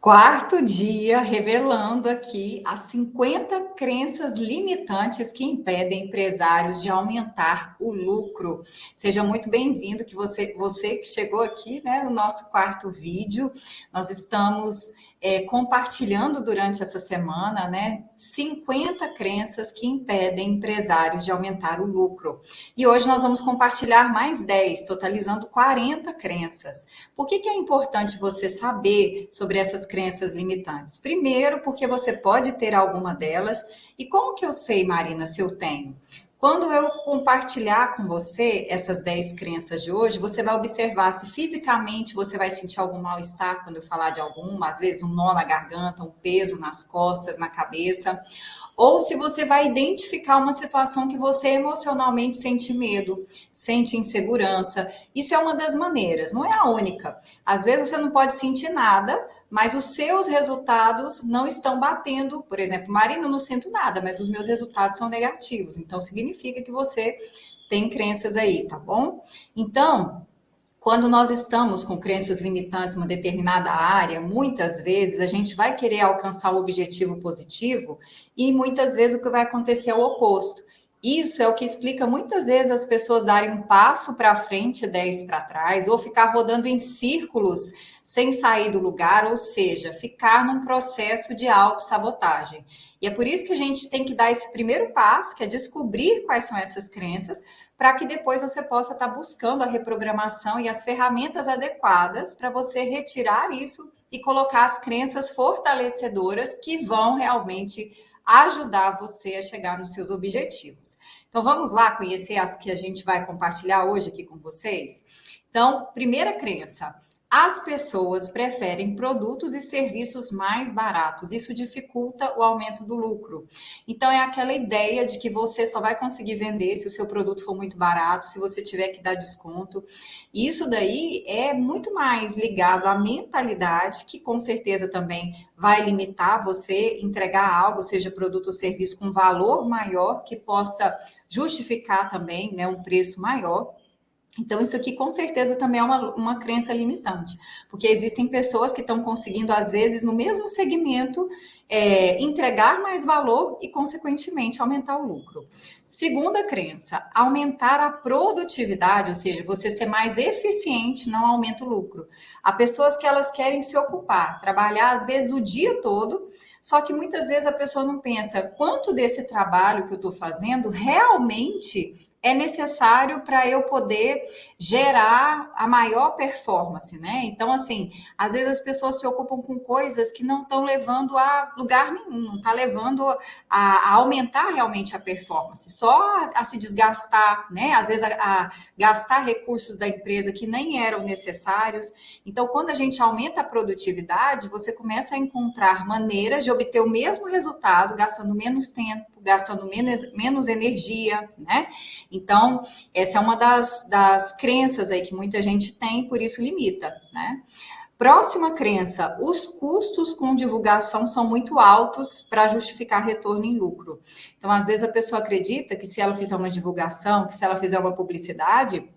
Quarto dia revelando aqui as 50 crenças limitantes que impedem empresários de aumentar o lucro. Seja muito bem-vindo, que você que chegou aqui, né, no nosso quarto vídeo. Nós estamos compartilhando durante essa semana, né, 50 crenças que impedem empresários de aumentar o lucro. E hoje nós vamos compartilhar mais 10, totalizando 40 crenças. Por que é importante você saber sobre essas crenças limitantes? Primeiro, porque você pode ter alguma delas. E como que eu sei, Marina, se eu tenho? Quando eu compartilhar com você essas 10 crenças de hoje, você vai observar se fisicamente você vai sentir algum mal-estar quando eu falar de alguma, às vezes um nó na garganta, um peso nas costas, na cabeça, ou se você vai identificar uma situação que você emocionalmente sente medo, sente insegurança. Isso é uma das maneiras, não é a única. Às vezes você não pode sentir nada, mas os seus resultados não estão batendo. Por exemplo, Marina, eu não sinto nada, mas os meus resultados são negativos. Então, significa que você tem crenças aí, tá bom? Então, quando nós estamos com crenças limitantes em uma determinada área, muitas vezes a gente vai querer alcançar o objetivo positivo e muitas vezes o que vai acontecer é o oposto. Isso é o que explica muitas vezes as pessoas darem um passo para frente, 10 para trás, ou ficar rodando em círculos sem sair do lugar, ou seja, ficar num processo de autossabotagem. E é por isso que a gente tem que dar esse primeiro passo, que é descobrir quais são essas crenças, para que depois você possa estar buscando a reprogramação e as ferramentas adequadas para você retirar isso e colocar as crenças fortalecedoras que vão realmente ajudar você a chegar nos seus objetivos. Então vamos lá conhecer as que a gente vai compartilhar hoje aqui com vocês? Então, primeira crença: as pessoas preferem produtos e serviços mais baratos. Isso dificulta o aumento do lucro. Então, é aquela ideia de que você só vai conseguir vender se o seu produto for muito barato, se você tiver que dar desconto. Isso daí é muito mais ligado à mentalidade, que com certeza também vai limitar você entregar algo, seja produto ou serviço, com valor maior, que possa justificar também, né, um preço maior. Então, isso aqui com certeza também é uma crença limitante, porque existem pessoas que estão conseguindo, às vezes, no mesmo segmento, entregar mais valor e, consequentemente, aumentar o lucro. Segunda crença: aumentar a produtividade, ou seja, você ser mais eficiente não aumenta o lucro. Há pessoas que elas querem se ocupar, trabalhar, às vezes, o dia todo, só que muitas vezes a pessoa não pensa quanto desse trabalho que eu estou fazendo realmente é necessário para eu poder gerar a maior performance, né? Então, assim, às vezes as pessoas se ocupam com coisas que não estão levando a lugar nenhum, não está levando a aumentar realmente a performance, só a se desgastar, né? Às vezes a gastar recursos da empresa que nem eram necessários. Então, quando a gente aumenta a produtividade, você começa a encontrar maneiras de obter o mesmo resultado, gastando menos tempo, gastando menos energia, né? Então, essa é uma das crenças aí que muita gente tem, por isso limita, né? Próxima crença: os custos com divulgação são muito altos para justificar retorno em lucro. Então, às vezes a pessoa acredita que se ela fizer uma divulgação, que se ela fizer uma publicidade,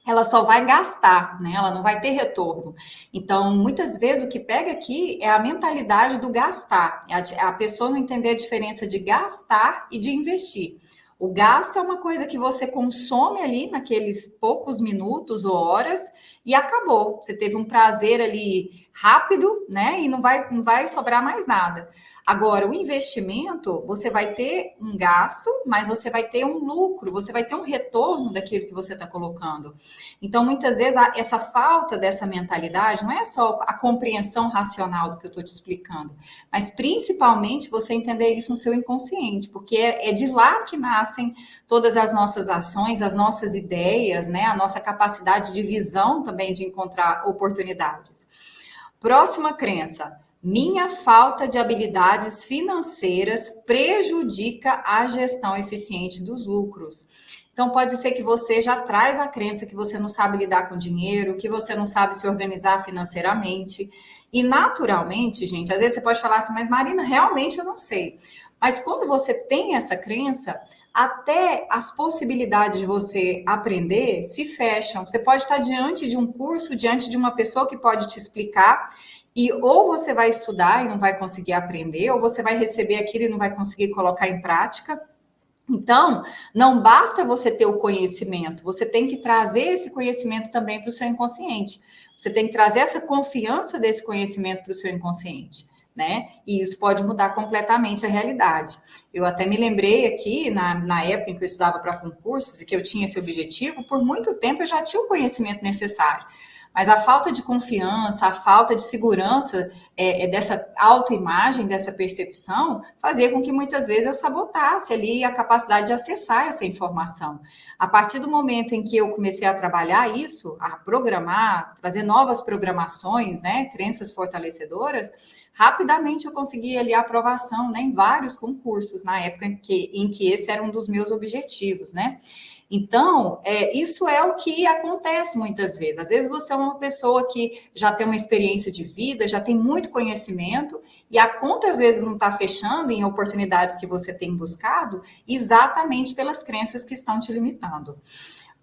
ela só vai gastar, né? Ela não vai ter retorno. Então, muitas vezes o que pega aqui é a mentalidade do gastar. A pessoa não entender a diferença de gastar e de investir. O gasto é uma coisa que você consome ali naqueles poucos minutos ou horas e acabou. Você teve um prazer ali rápido, né? E não vai sobrar mais nada. Agora, o investimento, você vai ter um gasto, mas você vai ter um lucro, você vai ter um retorno daquilo que você está colocando. Então, muitas vezes, essa falta dessa mentalidade não é só a compreensão racional do que eu estou te explicando, mas principalmente você entender isso no seu inconsciente, porque é de lá que nascem todas as nossas ações, as nossas ideias, né? A nossa capacidade de visão também de encontrar oportunidades. Próxima crença: minha falta de habilidades financeiras prejudica a gestão eficiente dos lucros. Então, pode ser que você já traz a crença que você não sabe lidar com dinheiro, que você não sabe se organizar financeiramente. E, naturalmente, gente, às vezes você pode falar assim, mas Marina, realmente eu não sei. Mas quando você tem essa crença, até as possibilidades de você aprender se fecham. Você pode estar diante de um curso, diante de uma pessoa que pode te explicar, e ou você vai estudar e não vai conseguir aprender, ou você vai receber aquilo e não vai conseguir colocar em prática. Então, não basta você ter o conhecimento, você tem que trazer esse conhecimento também para o seu inconsciente. Você tem que trazer essa confiança desse conhecimento para o seu inconsciente, né? E isso pode mudar completamente a realidade. Eu até me lembrei aqui, na época em que eu estudava para concursos e que eu tinha esse objetivo, por muito tempo eu já tinha o conhecimento necessário. Mas a falta de confiança, a falta de segurança dessa autoimagem, dessa percepção, fazia com que muitas vezes eu sabotasse ali a capacidade de acessar essa informação. A partir do momento em que eu comecei a trabalhar isso, a programar, trazer novas programações, né, crenças fortalecedoras, rapidamente eu consegui ali a aprovação, né, em vários concursos, na época em que esse era um dos meus objetivos, né? Então, isso é o que acontece muitas vezes. Às vezes você é uma pessoa que já tem uma experiência de vida, já tem muito conhecimento, e a conta às vezes não está fechando em oportunidades que você tem buscado, exatamente pelas crenças que estão te limitando.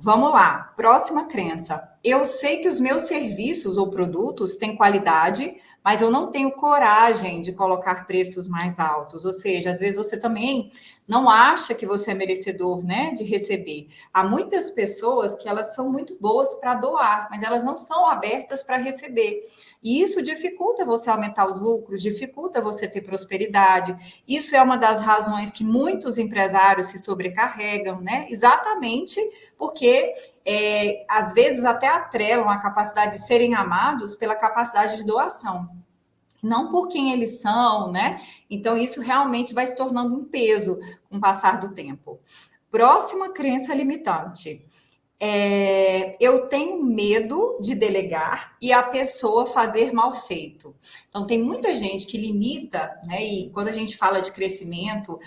Vamos lá, próxima crença. Eu sei que os meus serviços ou produtos têm qualidade, mas eu não tenho coragem de colocar preços mais altos. Ou seja, às vezes você também não acha que você é merecedor, né, de receber. Há muitas pessoas que elas são muito boas para doar, mas elas não são abertas para receber. E isso dificulta você aumentar os lucros, dificulta você ter prosperidade. Isso é uma das razões que muitos empresários se sobrecarregam, né? Exatamente porque às vezes até atrelam a capacidade de serem amados pela capacidade de doação, não por quem eles são, né? Então, isso realmente vai se tornando um peso com o passar do tempo. Próxima crença limitante. Eu tenho medo de delegar e a pessoa fazer mal feito. Então, tem muita gente que limita, né? E quando a gente fala de crescimento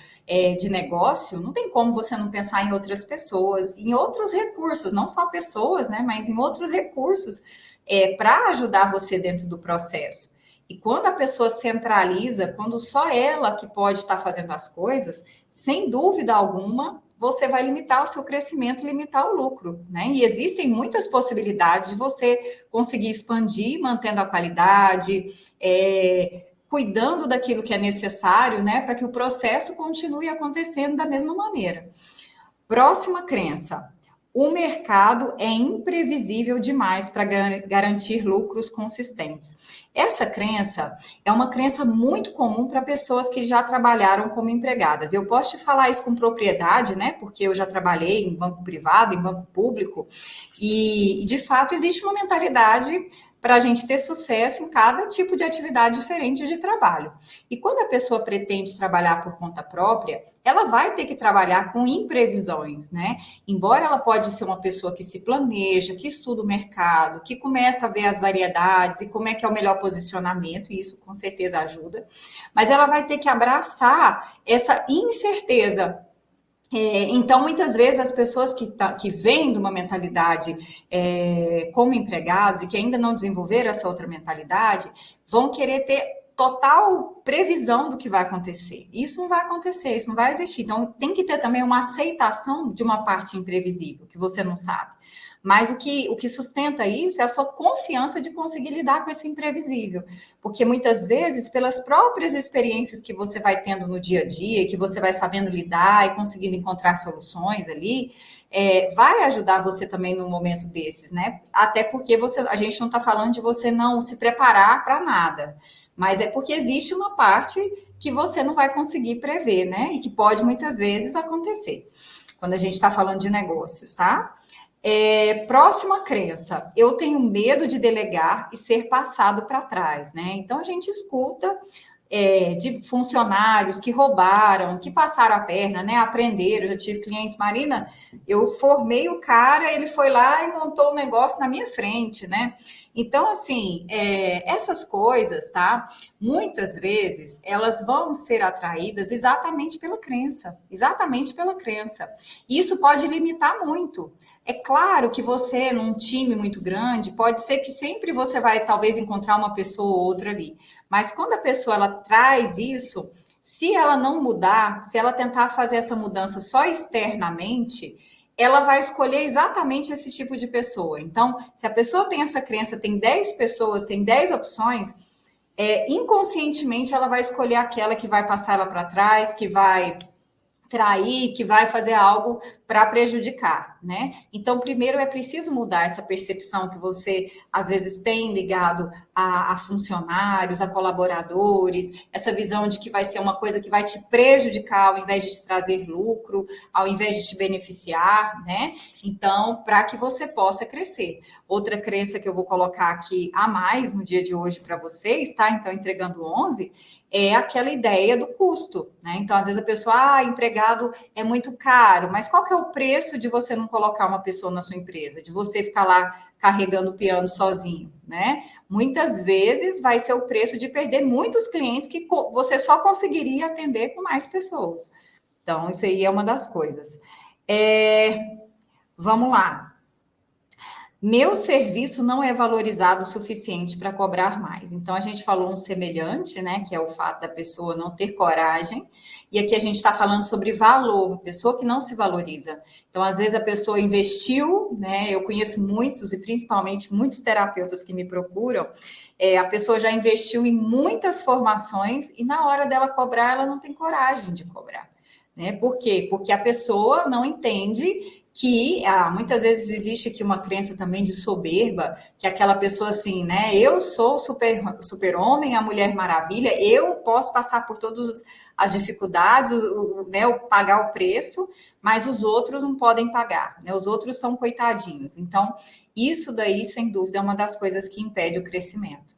de negócio, não tem como você não pensar em outras pessoas, em outros recursos, não só pessoas, né? Mas em outros recursos para ajudar você dentro do processo. E quando a pessoa centraliza, quando só ela que pode estar fazendo as coisas, sem dúvida alguma, você vai limitar o seu crescimento, limitar o lucro, né? E existem muitas possibilidades de você conseguir expandir, mantendo a qualidade, cuidando daquilo que é necessário, né? Para que o processo continue acontecendo da mesma maneira. Próxima crença. O mercado é imprevisível demais para garantir lucros consistentes. Essa crença é uma crença muito comum para pessoas que já trabalharam como empregadas. Eu posso te falar isso com propriedade, né? Porque eu já trabalhei em banco privado, em banco público, e de fato existe uma mentalidade para a gente ter sucesso em cada tipo de atividade diferente de trabalho. E quando a pessoa pretende trabalhar por conta própria, ela vai ter que trabalhar com imprevisões, né? Embora ela pode ser uma pessoa que se planeja, que estuda o mercado, que começa a ver as variedades e como é que é o melhor posicionamento, e isso com certeza ajuda, mas ela vai ter que abraçar essa incerteza. Então, muitas vezes, as pessoas que vêm de uma mentalidade como empregados e que ainda não desenvolveram essa outra mentalidade, vão querer ter total previsão do que vai acontecer. Isso não vai acontecer, isso não vai existir. Então, tem que ter também uma aceitação de uma parte imprevisível, que você não sabe. Mas o que sustenta isso é a sua confiança de conseguir lidar com esse imprevisível. Porque muitas vezes, pelas próprias experiências que você vai tendo no dia a dia, que você vai sabendo lidar e conseguindo encontrar soluções ali, vai ajudar você também num momento desses, né? Até porque a gente não está falando de você não se preparar para nada. Mas é porque existe uma parte que você não vai conseguir prever, né? E que pode muitas vezes acontecer. Quando a gente está falando de negócios, tá? Próxima crença, eu tenho medo de delegar e ser passado para trás, né? Então a gente escuta de funcionários que roubaram, que passaram a perna, né? Aprenderam. Eu já tive clientes, Marina, eu formei o cara, ele foi lá e montou um negócio na minha frente, né? Então, assim, essas coisas, tá? Muitas vezes elas vão ser atraídas exatamente pela crença, exatamente pela crença. E isso pode limitar muito. É claro que você, num time muito grande, pode ser que sempre você vai, talvez, encontrar uma pessoa ou outra ali. Mas quando a pessoa ela traz isso, Se ela não mudar, se ela tentar fazer essa mudança só externamente, ela vai escolher exatamente esse tipo de pessoa. Então, se a pessoa tem essa crença, tem 10 pessoas, tem 10 opções, inconscientemente ela vai escolher aquela que vai passar ela para trás, que vai trair, que vai fazer algo para prejudicar, né? Então, primeiro é preciso mudar essa percepção que você às vezes tem ligado a funcionários, a colaboradores, essa visão de que vai ser uma coisa que vai te prejudicar ao invés de te trazer lucro, ao invés de te beneficiar, né? Então, para que você possa crescer. Outra crença que eu vou colocar aqui a mais no dia de hoje para vocês, tá? Então, entregando 11, é aquela ideia do custo, né? Então, às vezes a pessoa, empregado é muito caro, mas qual que é o preço de você não colocar uma pessoa na sua empresa, de você ficar lá carregando o piano sozinho, né? Muitas vezes vai ser o preço de perder muitos clientes que você só conseguiria atender com mais pessoas. Então, isso aí é uma das coisas. Vamos lá. Meu serviço não é valorizado o suficiente para cobrar mais. Então, a gente falou um semelhante, né? Que é o fato da pessoa não ter coragem. E aqui a gente está falando sobre valor, pessoa que não se valoriza. Então, às vezes a pessoa investiu, né? Eu conheço muitos, e principalmente muitos terapeutas que me procuram. A pessoa já investiu em muitas formações e na hora dela cobrar, ela não tem coragem de cobrar. Né? Por quê? Porque a pessoa não entende que muitas vezes existe aqui uma crença também de soberba, que aquela pessoa assim, né? Eu sou o super-homem, a Mulher Maravilha, eu posso passar por todas as dificuldades, né, pagar o preço, mas os outros não podem pagar, né? Os outros são coitadinhos. Então, isso daí, sem dúvida, é uma das coisas que impede o crescimento.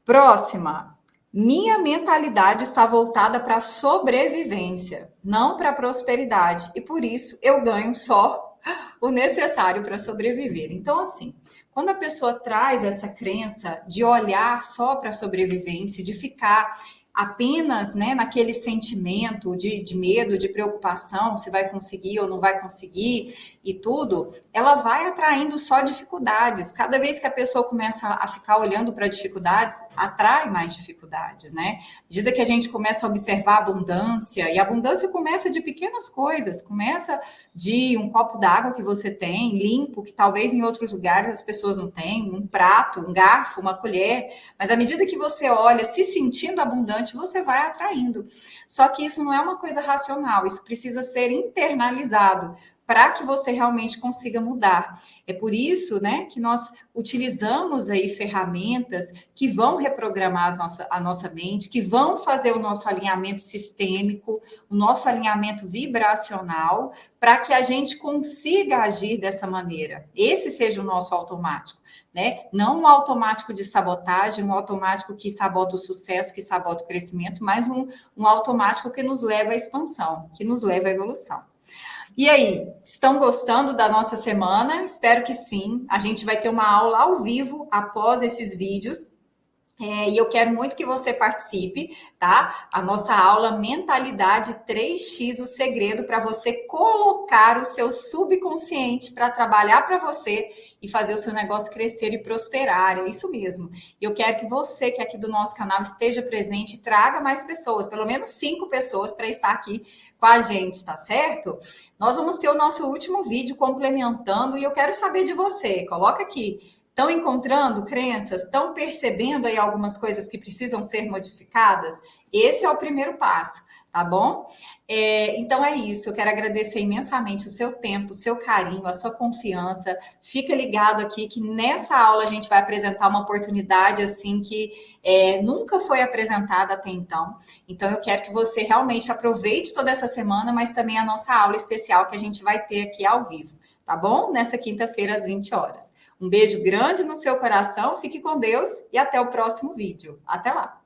Próxima. Minha mentalidade está voltada para a sobrevivência, não para a prosperidade. E por isso eu ganho só o necessário para sobreviver. Então, assim, quando a pessoa traz essa crença de olhar só para a sobrevivência, de ficar apenas, né, naquele sentimento de medo, de preocupação, se vai conseguir ou não vai conseguir e tudo, ela vai atraindo só dificuldades. Cada vez que a pessoa começa a ficar olhando para dificuldades, atrai mais dificuldades, né? À medida que a gente começa a observar a abundância, e a abundância começa de pequenas coisas, começa de um copo d'água que você tem, limpo, que talvez em outros lugares as pessoas não têm, um prato, um garfo, uma colher, mas à medida que você olha, se sentindo abundante, você vai atraindo. Só que isso não é uma coisa racional, isso precisa ser internalizado para que você realmente consiga mudar. É por isso, né, que nós utilizamos aí ferramentas que vão reprogramar a nossa mente, que vão fazer o nosso alinhamento sistêmico, o nosso alinhamento vibracional, para que a gente consiga agir dessa maneira. Esse seja o nosso automático, né? Não um automático de sabotagem, um automático que sabota o sucesso, que sabota o crescimento, mas um automático que nos leva à expansão, que nos leva à evolução. E aí, estão gostando da nossa semana? Espero que sim. A gente vai ter uma aula ao vivo após esses vídeos. E eu quero muito que você participe, tá? A nossa aula Mentalidade 3x, o segredo para você colocar o seu subconsciente para trabalhar para você e fazer o seu negócio crescer e prosperar. É isso mesmo. Eu quero que você, que é aqui do nosso canal, esteja presente e traga mais pessoas, pelo menos 5 pessoas para estar aqui com a gente, tá certo? Nós vamos ter o nosso último vídeo complementando e eu quero saber de você. Coloca aqui. Estão encontrando crenças? Estão percebendo aí algumas coisas que precisam ser modificadas? Esse é o primeiro passo, tá bom? Então é isso. Eu quero agradecer imensamente o seu tempo, o seu carinho, a sua confiança. Fica ligado aqui que nessa aula a gente vai apresentar uma oportunidade assim que nunca foi apresentada até então. Então eu quero que você realmente aproveite toda essa semana, mas também a nossa aula especial que a gente vai ter aqui ao vivo, tá bom? Nessa quinta-feira às 20 horas. Um beijo grande no seu coração, fique com Deus e até o próximo vídeo. Até lá!